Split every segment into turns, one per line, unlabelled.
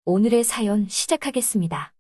오늘의 사연 시작하겠습니다.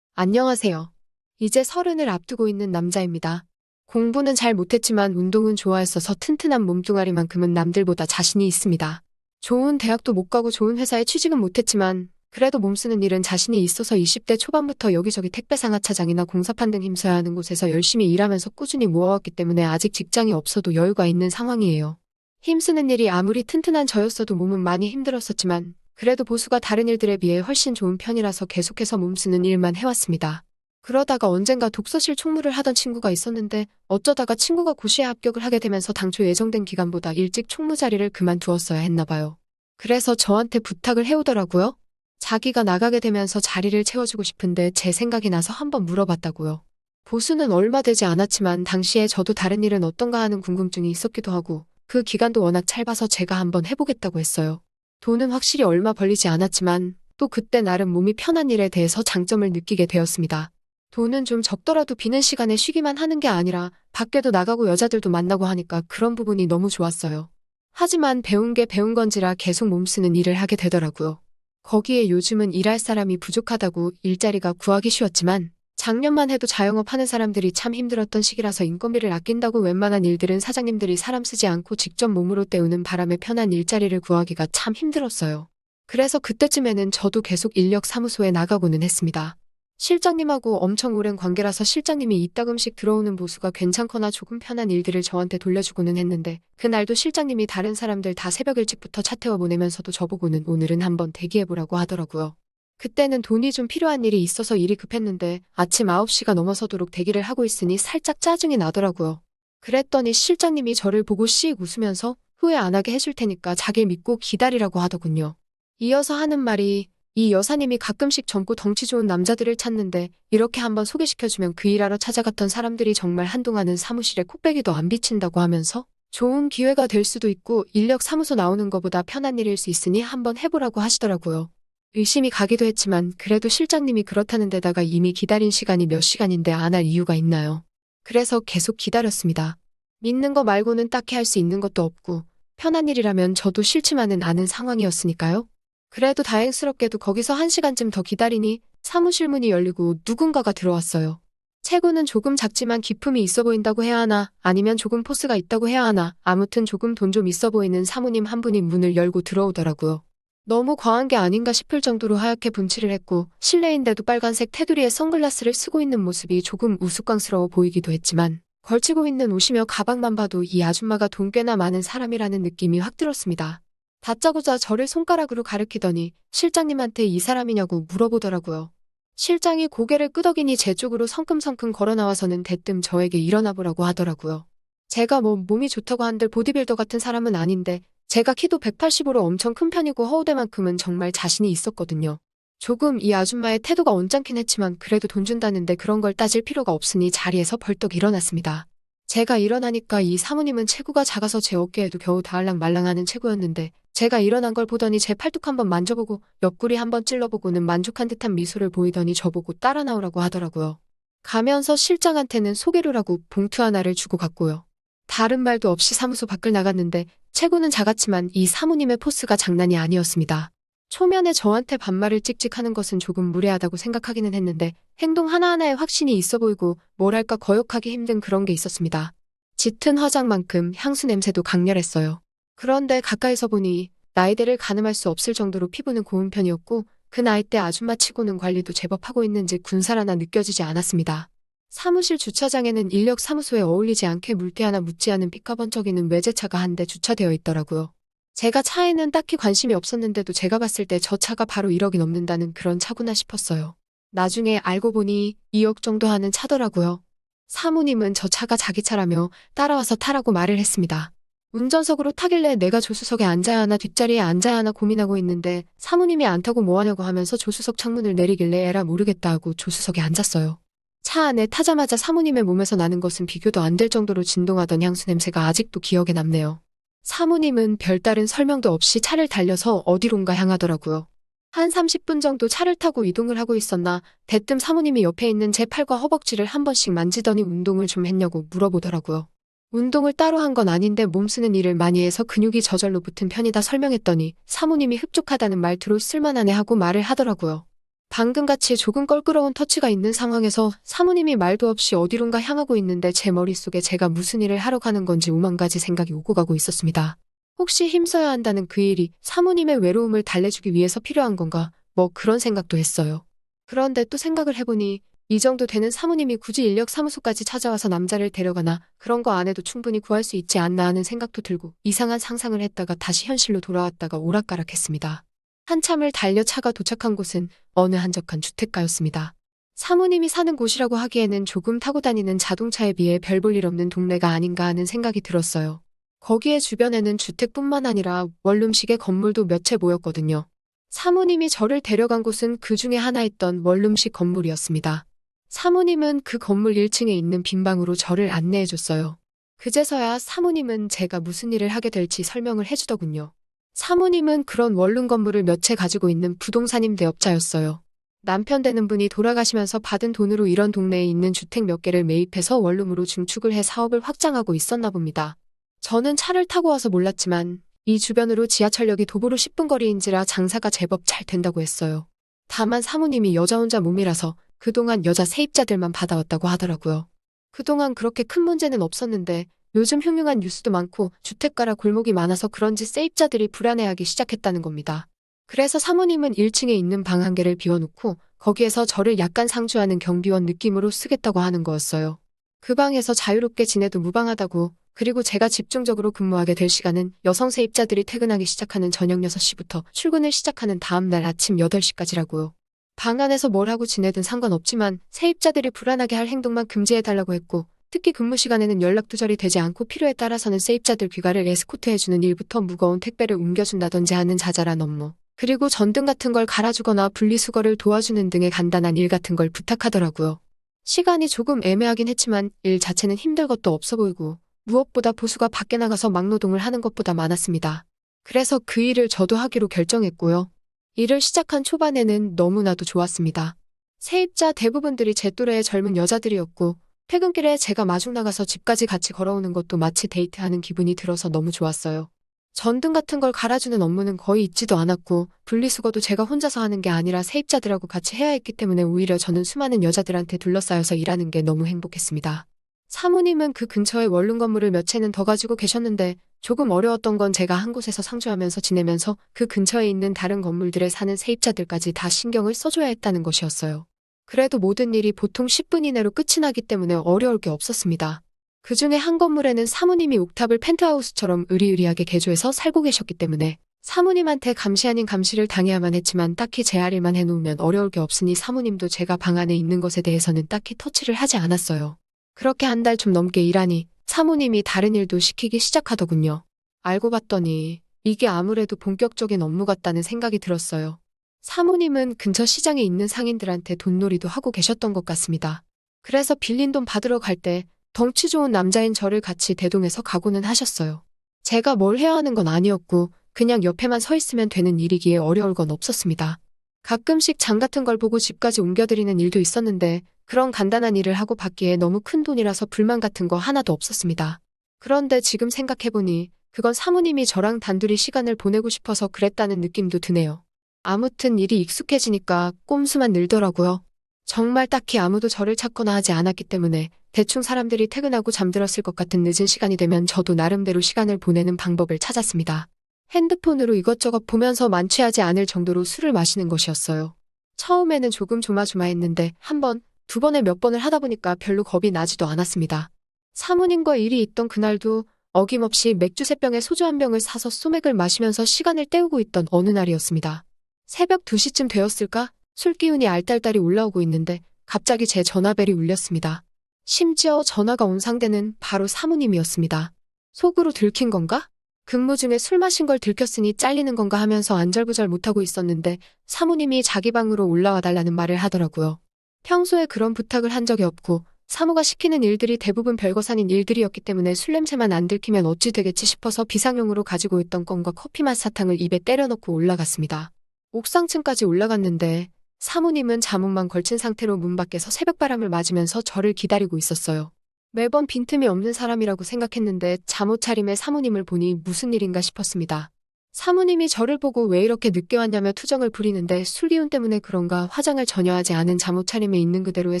안녕하세요. 이제 30을 앞두고 있는 남자입니다. 공부는 잘 못했지만 운동은 좋아했어서 튼튼한 몸뚱아리만큼은 남들보다 자신이 있습니다. 좋은 대학도 못 가고 좋은 회사에 취직은 못했지만 그래도 몸쓰는 일은 자신이 있어서 20대 초반부터 여기저기 택배 상하차장이나 공사판 등 힘써야 하는 곳에서 열심히 일하면서 꾸준히 모아왔기 때문에 아직 직장이 없어도 여유가 있는 상황이에요. 힘쓰는 일이 아무리 튼튼한 저였어도 몸은 많이 힘들었었지만 그래도 보수가 다른 일들에 비해 훨씬 좋은 편이라서 계속해서 몸쓰는 일만 해왔습니다. 그러다가 언젠가 독서실 총무를 하던 친구가 있었는데 어쩌다가 친구가 고시에 합격을 하게 되면서 당초 예정된 기간보다 일찍 총무 자리를 그만두었어야 했나 봐요. 그래서 저한테 부탁을 해오더라고요. 자기가 나가게 되면서 자리를 채워주고 싶은데 제 생각이 나서 한번 물어봤다고요. 보수는 얼마 되지 않았지만 당시에 저도 다른 일은 어떤가 하는 궁금증이 있었기도 하고 그 기간도 워낙 짧아서 제가 한번 해보겠다고 했어요. 돈은 확실히 얼마 벌리지 않았지만 또 그때 나름 몸이 편한 일에 대해서 장점을 느끼게 되었습니다. 돈은 좀 적더라도 비는 시간에 쉬기만 하는 게 아니라 밖에도 나가고 여자들도 만나고 하니까 그런 부분이 너무 좋았어요. 하지만 배운 게 배운 건지라 계속 몸쓰는 일을 하게 되더라고요. 거기에 요즘은 일할 사람이 부족하다고 일자리가 구하기 쉬웠지만 작년만 해도 자영업 하는 사람들이 참 힘들었던 시기라서 인건비를 아낀다고 웬만한 일들은 사장님들이 사람 쓰지 않고 직접 몸으로 때우는 바람에 편한 일자리를 구하기가 참 힘들었어요. 그래서 그때쯤에는 저도 계속 인력사무소에 나가고는 했습니다. 실장님하고 엄청 오랜 관계라서 실장님이 이따금씩 들어오는 보수가 괜찮거나 조금 편한 일들을 저한테 돌려주고는 했는데 그날도 실장님이 다른 사람들 다 새벽 일찍부터 차 태워 보내면서도 저보고는 오늘은 한번 대기해보라고 하더라고요. 그때는 돈이 좀 필요한 일이 있어서 일이 급했는데 아침 9시가 넘어서도록 대기를 하고 있으니 살짝 짜증이 나더라고요. 그랬더니 실장님이 저를 보고 씩 웃으면서 후회 안 하게 해줄 테니까 자기 믿고 기다리라고 하더군요. 이어서 하는 말이 이 여사님이 가끔씩 젊고 덩치 좋은 남자들을 찾는데 이렇게 한번 소개시켜주면 그 일하러 찾아갔던 사람들이 정말 한동안은 사무실에 콧배기도 안 비친다고 하면서 좋은 기회가 될 수도 있고 인력 사무소 나오는 것보다 편한 일일 수 있으니 한번 해보라고 하시더라고요. 의심이 가기도 했지만 그래도 실장님이 그렇다는 데다가 이미 기다린 시간이 몇 시간인데 안 할 이유가 있나요? 그래서 계속 기다렸습니다. 믿는 거 말고는 딱히 할 수 있는 것도 없고 편한 일이라면 저도 싫지만은 않은 상황이었으니까요. 그래도 다행스럽게도 거기서 1시간쯤 더 기다리니 사무실 문이 열리고 누군가가 들어왔어요. 체구는 조금 작지만 기품이 있어 보인다고 해야 하나 아니면 조금 포스가 있다고 해야 하나 아무튼 조금 돈 좀 있어 보이는 사모님 한 분이 문을 열고 들어오더라고요. 너무 과한 게 아닌가 싶을 정도로 하얗게 분칠을 했고 실내인데도 빨간색 테두리에 선글라스를 쓰고 있는 모습이 조금 우스꽝스러워 보이기도 했지만 걸치고 있는 옷이며 가방만 봐도 이 아줌마가 돈 꽤나 많은 사람이라는 느낌이 확 들었습니다. 다짜고짜 저를 손가락으로 가리키더니 실장님한테 이 사람이냐고 물어보더라고요. 실장이 고개를 끄덕이니 제 쪽으로 성큼성큼 걸어 나와서는 대뜸 저에게 일어나 보라고 하더라고요. 제가 뭐 몸이 좋다고 한들 보디빌더 같은 사람은 아닌데 제가 키도 180으로 엄청 큰 편이고 허우대만큼은 정말 자신이 있었거든요. 조금 이 아줌마의 태도가 언짢긴 했지만 그래도 돈 준다는데 그런 걸 따질 필요가 없으니 자리에서 벌떡 일어났습니다. 제가 일어나니까 이 사모님은 체구가 작아서 제 어깨에도 겨우 닿을랑 말랑하는 체구였는데 제가 일어난 걸 보더니 제 팔뚝 한번 만져보고 옆구리 한번 찔러보고는 만족한 듯한 미소를 보이더니 저보고 따라 나오라고 하더라고요. 가면서 실장한테는 소개료라고 봉투 하나를 주고 갔고요. 다른 말도 없이 사무소 밖을 나갔는데 체구는 작았지만 이 사모님의 포스가 장난이 아니었습니다. 초면에 저한테 반말을 찍찍하는 것은 조금 무례하다고 생각하기는 했는데 행동 하나하나에 확신이 있어 보이고 뭐랄까 거역하기 힘든 그런 게 있었습니다. 짙은 화장만큼 향수 냄새도 강렬했어요. 그런데 가까이서 보니 나이대를 가늠할 수 없을 정도로 피부는 고운 편이었고 그 나이대 아줌마치고는 관리도 제법 하고 있는지 군살 하나 느껴지지 않았습니다. 사무실 주차장에는 인력 사무소에 어울리지 않게 물티 하나 묻지 않은 삐까번쩍이는 외제차가 한 대 주차되어 있더라고요. 제가 차에는 딱히 관심이 없었는데도 제가 봤을 때 저 차가 바로 1억이 넘는다는 그런 차구나 싶었어요. 나중에 알고 보니 2억 정도 하는 차더라고요. 사모님은 저 차가 자기 차라며 따라와서 타라고 말을 했습니다. 운전석으로 타길래 내가 조수석에 앉아야 하나 뒷자리에 앉아야 하나 고민하고 있는데 사모님이 안 타고 뭐 하냐고 하면서 조수석 창문을 내리길래 에라 모르겠다 하고 조수석에 앉았어요. 차 안에 타자마자 사모님의 몸에서 나는 것은 비교도 안 될 정도로 진동하던 향수 냄새가 아직도 기억에 남네요. 사모님은 별다른 설명도 없이 차를 달려서 어디론가 향하더라고요. 한 30분 정도 차를 타고 이동을 하고 있었나 대뜸 사모님이 옆에 있는 제 팔과 허벅지를 한 번씩 만지더니 운동을 좀 했냐고 물어보더라고요. 운동을 따로 한 건 아닌데 몸 쓰는 일을 많이 해서 근육이 저절로 붙은 편이다 설명했더니 사모님이 흡족하다는 말투로 쓸만하네 하고 말을 하더라고요. 방금같이 조금 껄끄러운 터치가 있는 상황에서 사모님이 말도 없이 어디론가 향하고 있는데 제 머릿속에 제가 무슨 일을 하러 가는 건지 오만 가지 생각이 오고 가고 있었습니다. 혹시 힘써야 한다는 그 일이 사모님의 외로움을 달래주기 위해서 필요한 건가? 뭐 그런 생각도 했어요. 그런데 또 생각을 해보니 이 정도 되는 사모님이 굳이 인력사무소까지 찾아와서 남자를 데려가나 그런 거 안 해도 충분히 구할 수 있지 않나 하는 생각도 들고 이상한 상상을 했다가 다시 현실로 돌아왔다가 오락가락했습니다. 한참을 달려 차가 도착한 곳은 어느 한적한 주택가였습니다. 사모님이 사는 곳이라고 하기에는 조금 타고 다니는 자동차에 비해 별 볼 일 없는 동네가 아닌가 하는 생각이 들었어요. 거기에 주변에는 주택뿐만 아니라 원룸식의 건물도 몇 채 보였거든요. 사모님이 저를 데려간 곳은 그 중에 하나였던 원룸식 건물이었습니다. 사모님은 그 건물 1층에 있는 빈 방으로 저를 안내해줬어요. 그제서야 사모님은 제가 무슨 일을 하게 될지 설명을 해주더군요. 사모님은 그런 원룸 건물을 몇 채 가지고 있는 부동산 임대업자였어요. 남편 되는 분이 돌아가시면서 받은 돈으로 이런 동네에 있는 주택 몇 개를 매입해서 원룸으로 증축을 해 사업을 확장하고 있었나 봅니다. 저는 차를 타고 와서 몰랐지만 이 주변으로 지하철역이 도보로 10분 거리인지라 장사가 제법 잘 된다고 했어요. 다만 사모님이 여자 혼자 몸이라서 그동안 여자 세입자들만 받아왔다고 하더라고요. 그동안 그렇게 큰 문제는 없었는데 요즘 흉흉한 뉴스도 많고 주택가라 골목이 많아서 그런지 세입자들이 불안해하기 시작했다는 겁니다. 그래서 사모님은 1층에 있는 방 한 개를 비워놓고 거기에서 저를 약간 상주하는 경비원 느낌으로 쓰겠다고 하는 거였어요. 그 방에서 자유롭게 지내도 무방하다고, 그리고 제가 집중적으로 근무하게 될 시간은 여성 세입자들이 퇴근하기 시작하는 저녁 6시부터 출근을 시작하는 다음날 아침 8시까지라고요. 방 안에서 뭘 하고 지내든 상관없지만 세입자들이 불안하게 할 행동만 금지해달라고 했고, 특히 근무 시간에는 연락 두절이 되지 않고 필요에 따라서는 세입자들 귀가를 에스코트해주는 일부터 무거운 택배를 옮겨준다든지 하는 자잘한 업무, 그리고 전등 같은 걸 갈아주거나 분리수거를 도와주는 등의 간단한 일 같은 걸 부탁하더라고요. 시간이 조금 애매하긴 했지만 일 자체는 힘들 것도 없어 보이고 무엇보다 보수가 밖에 나가서 막노동을 하는 것보다 많았습니다. 그래서 그 일을 저도 하기로 결정했고요. 일을 시작한 초반에는 너무나도 좋았습니다. 세입자 대부분들이 제 또래의 젊은 여자들이었고 퇴근길에 제가 마중 나가서 집까지 같이 걸어오는 것도 마치 데이트하는 기분이 들어서 너무 좋았어요. 전등 같은 걸 갈아주는 업무는 거의 있지도 않았고 분리수거도 제가 혼자서 하는 게 아니라 세입자들하고 같이 해야 했기 때문에 오히려 저는 수많은 여자들한테 둘러싸여서 일하는 게 너무 행복했습니다. 사모님은 그 근처에 원룸 건물을 몇 채는 더 가지고 계셨는데 조금 어려웠던 건 제가 한 곳에서 상주하면서 지내면서 그 근처에 있는 다른 건물들에 사는 세입자들까지 다 신경을 써줘야 했다는 것이었어요. 그래도 모든 일이 보통 10분 이내로 끝이 나기 때문에 어려울 게 없었습니다. 그 중에 한 건물에는 사모님이 옥탑을 펜트하우스처럼 으리으리하게 개조해서 살고 계셨기 때문에 사모님한테 감시 아닌 감시를 당해야만 했지만 딱히 제 할 일만 해놓으면 어려울 게 없으니 사모님도 제가 방 안에 있는 것에 대해서는 딱히 터치를 하지 않았어요. 그렇게 한 달 좀 넘게 일하니 사모님이 다른 일도 시키기 시작하더군요. 알고 봤더니 이게 아무래도 본격적인 업무 같다는 생각이 들었어요. 사모님은 근처 시장에 있는 상인들한테 돈놀이도 하고 계셨던 것 같습니다. 그래서 빌린 돈 받으러 갈 때 덩치 좋은 남자인 저를 같이 대동해서 가고는 하셨어요. 제가 뭘 해야 하는 건 아니었고 그냥 옆에만 서 있으면 되는 일이기에 어려울 건 없었습니다. 가끔씩 장 같은 걸 보고 집까지 옮겨드리는 일도 있었는데 그런 간단한 일을 하고 받기에 너무 큰 돈이라서 불만 같은 거 하나도 없었습니다. 그런데 지금 생각해보니 그건 사모님이 저랑 단둘이 시간을 보내고 싶어서 그랬다는 느낌도 드네요. 아무튼 일이 익숙해지니까 꼼수만 늘더라고요. 정말 딱히 아무도 저를 찾거나 하지 않았기 때문에 대충 사람들이 퇴근하고 잠들었을 것 같은 늦은 시간이 되면 저도 나름대로 시간을 보내는 방법을 찾았습니다. 핸드폰으로 이것저것 보면서 만취하지 않을 정도로 술을 마시는 것이었어요. 처음에는 조금 조마조마했는데 한 번, 두 번에 몇 번을 하다 보니까 별로 겁이 나지도 않았습니다. 사모님과 일이 있던 그날도 어김없이 맥주 3병에 소주 1병을 사서 소맥을 마시면서 시간을 때우고 있던 어느 날이었습니다. 새벽 2시쯤 되었을까? 술 기운이 알딸딸이 올라오고 있는데 갑자기 제 전화벨이 울렸습니다. 심지어 전화가 온 상대는 바로 사모님이었습니다. 속으로 들킨 건가? 근무 중에 술 마신 걸 들켰으니 잘리는 건가 하면서 안절부절 못하고 있었는데 사모님이 자기 방으로 올라와 달라는 말을 하더라고요. 평소에 그런 부탁을 한 적이 없고 사모가 시키는 일들이 대부분 별것 아닌 일들이었기 때문에 술 냄새만 안 들키면 어찌 되겠지 싶어서 비상용으로 가지고 있던 껌과 커피맛 사탕을 입에 때려 넣고 올라갔습니다. 옥상층까지 올라갔는데 사모님은 잠옷만 걸친 상태로 문 밖에서 새벽바람을 맞으면서 저를 기다리고 있었어요. 매번 빈틈이 없는 사람이라고 생각했는데 잠옷 차림의 사모님을 보니 무슨 일인가 싶었습니다. 사모님이 저를 보고 왜 이렇게 늦게 왔냐며 투정을 부리는데 술 기운 때문에 그런가 화장을 전혀 하지 않은 잠옷 차림에 있는 그대로의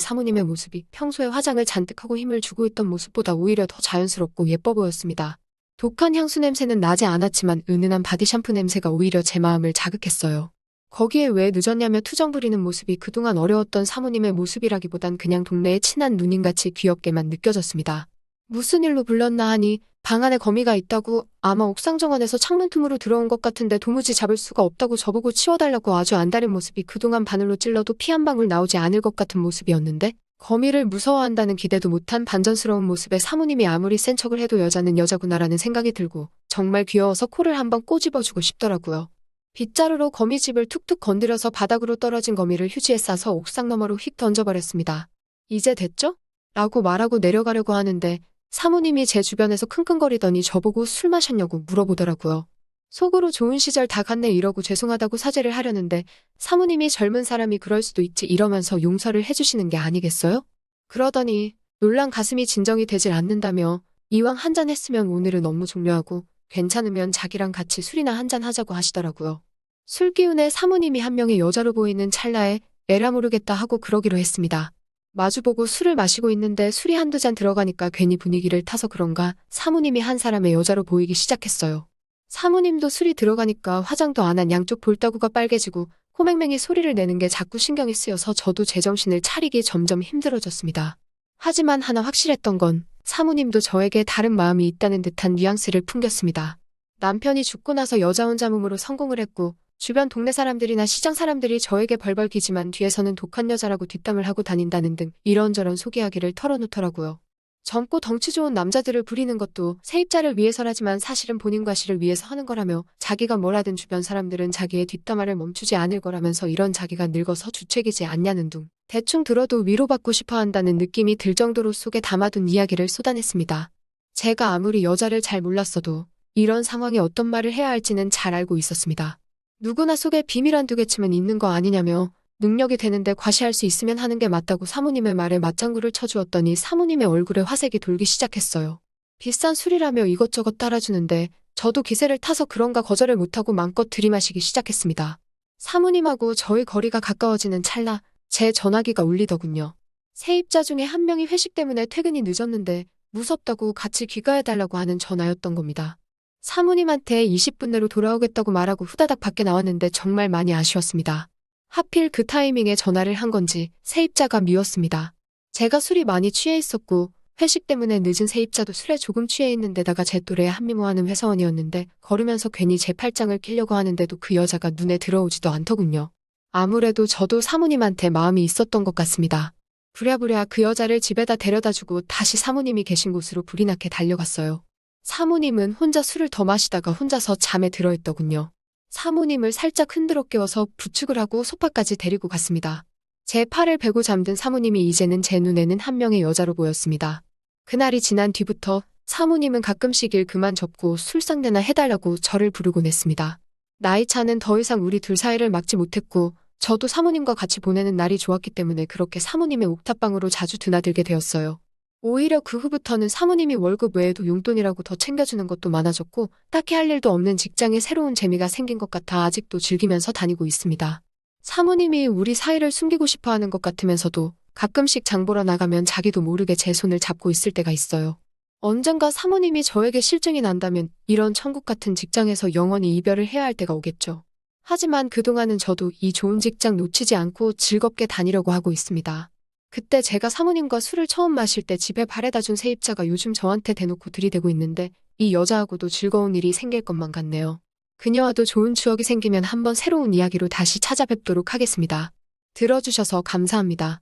사모님의 모습이 평소에 화장을 잔뜩 하고 힘을 주고 있던 모습보다 오히려 더 자연스럽고 예뻐 보였습니다. 독한 향수 냄새는 나지 않았지만 은은한 바디 샴푸 냄새가 오히려 제 마음을 자극했어요. 거기에 왜 늦었냐며 투정 부리는 모습이 그동안 어려웠던 사모님의 모습이라기보단 그냥 동네의 친한 누님같이 귀엽게만 느껴졌습니다. 무슨 일로 불렀나 하니 방 안에 거미가 있다고 아마 옥상 정원에서 창문 틈으로 들어온 것 같은데 도무지 잡을 수가 없다고 저보고 치워달라고 아주 안달인 모습이 그동안 바늘로 찔러도 피 한 방울 나오지 않을 것 같은 모습이었는데 거미를 무서워한다는 기대도 못한 반전스러운 모습에 사모님이 아무리 센 척을 해도 여자는 여자구나라는 생각이 들고 정말 귀여워서 코를 한번 꼬집어주고 싶더라고요. 빗자루로 거미집을 툭툭 건드려서 바닥으로 떨어진 거미를 휴지에 싸서 옥상 너머로 휙 던져버렸습니다. 이제 됐죠? 라고 말하고 내려가려고 하는데 사모님이 제 주변에서 킁킁거리더니 저보고 술 마셨냐고 물어보더라고요. 속으로 좋은 시절 다 갔네 이러고 죄송하다고 사죄를 하려는데 사모님이 젊은 사람이 그럴 수도 있지 이러면서 용서를 해주시는 게 아니겠어요? 그러더니 놀란 가슴이 진정이 되질 않는다며 이왕 한잔 했으면 오늘은 업무 종료하고 괜찮으면 자기랑 같이 술이나 한잔 하자고 하시더라고요. 술 기운에 사모님이 한 명의 여자로 보이는 찰나에 에라 모르겠다 하고 그러기로 했습니다. 마주보고 술을 마시고 있는데 술이 한두 잔 들어가니까 괜히 분위기를 타서 그런가 사모님이 한 사람의 여자로 보이기 시작했어요. 사모님도 술이 들어가니까 화장도 안 한 양쪽 볼따구가 빨개지고 코맹맹이 소리를 내는 게 자꾸 신경이 쓰여서 저도 제정신을 차리기 점점 힘들어졌습니다. 하지만 하나 확실했던 건 사모님도 저에게 다른 마음이 있다는 듯한 뉘앙스를 풍겼습니다. 남편이 죽고 나서 여자 혼자 몸으로 성공을 했고 주변 동네 사람들이나 시장 사람들이 저에게 벌벌 기지만 뒤에서는 독한 여자라고 뒷담을 하고 다닌다는 등 이런저런 소개하기를 털어놓더라고요. 젊고 덩치 좋은 남자들을 부리는 것도 세입자를 위해서라지만 사실은 본인 과실을 위해서 하는 거라며 자기가 뭘 하든 주변 사람들은 자기의 뒷담화를 멈추지 않을 거라면서 이런 자기가 늙어서 주책이지 않냐는 둥 대충 들어도 위로받고 싶어 한다는 느낌이 들 정도로 속에 담아둔 이야기를 쏟아냈습니다. 제가 아무리 여자를 잘 몰랐어도 이런 상황에 어떤 말을 해야 할지는 잘 알고 있었습니다. 누구나 속에 비밀 한두 개쯤은 있는 거 아니냐며 능력이 되는데 과시할 수 있으면 하는 게 맞다고 사모님의 말에 맞장구를 쳐주었더니 사모님의 얼굴에 화색이 돌기 시작했어요. 비싼 술이라며 이것저것 따라주는데 저도 기세를 타서 그런가 거절을 못하고 마음껏 들이마시기 시작했습니다. 사모님하고 저의 거리가 가까워지는 찰나 제 전화기가 울리더군요. 세입자 중에 한 명이 회식 때문에 퇴근이 늦었는데 무섭다고 같이 귀가해달라고 하는 전화였던 겁니다. 사모님한테 20분 내로 돌아오겠다고 말하고 후다닥 밖에 나왔는데 정말 많이 아쉬웠습니다. 하필 그 타이밍에 전화를 한 건지 세입자가 미웠습니다. 제가 술이 많이 취해 있었고 회식 때문에 늦은 세입자도 술에 조금 취해 있는 데다가 제 또래의 한미모하는 회사원이었는데 걸으면서 괜히 제 팔짱을 끼려고 하는데도 그 여자가 눈에 들어오지도 않더군요. 아무래도 저도 사모님한테 마음이 있었던 것 같습니다. 부랴부랴 그 여자를 집에다 데려다주고 다시 사모님이 계신 곳으로 불이 나게 달려갔어요. 사모님은 혼자 술을 더 마시다가 혼자서 잠에 들어있더군요. 사모님을 살짝 흔들어 깨워서 부축을 하고 소파까지 데리고 갔습니다. 제 팔을 베고 잠든 사모님이 이제는 제 눈에는 한 명의 여자로 보였습니다. 그날이 지난 뒤부터 사모님은 가끔씩 일 그만 접고 술상대나 해달라고 저를 부르곤 했습니다. 나이 차는 더 이상 우리 둘 사이를 막지 못했고 저도 사모님과 같이 보내는 날이 좋았기 때문에 그렇게 사모님의 옥탑방으로 자주 드나들게 되었어요. 오히려 그 후부터는 사모님이 월급 외에도 용돈이라고 더 챙겨주는 것도 많아졌고 딱히 할 일도 없는 직장에 새로운 재미가 생긴 것 같아 아직도 즐기면서 다니고 있습니다. 사모님이 우리 사이를 숨기고 싶어 하는 것 같으면서도 가끔씩 장 보러 나가면 자기도 모르게 제 손을 잡고 있을 때가 있어요. 언젠가 사모님이 저에게 실증이 난다면 이런 천국 같은 직장에서 영원히 이별을 해야 할 때가 오겠죠. 하지만 그동안은 저도 이 좋은 직장 놓치지 않고 즐겁게 다니려고 하고 있습니다. 그때 제가 사모님과 술을 처음 마실 때 집에 바래다 준 세입자가 요즘 저한테 대놓고 들이대고 있는데 이 여자하고도 즐거운 일이 생길 것만 같네요. 그녀와도 좋은 추억이 생기면 한번 새로운 이야기로 다시 찾아뵙도록 하겠습니다. 들어주셔서 감사합니다.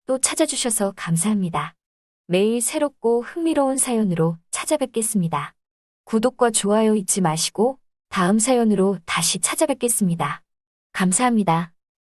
또 찾아주셔서 감사합니다. 매일 새롭고 흥미로운 사연으로 찾아뵙겠습니다. 구독과 좋아요 잊지 마시고 다음 사연으로 다시 찾아뵙겠습니다. 감사합니다.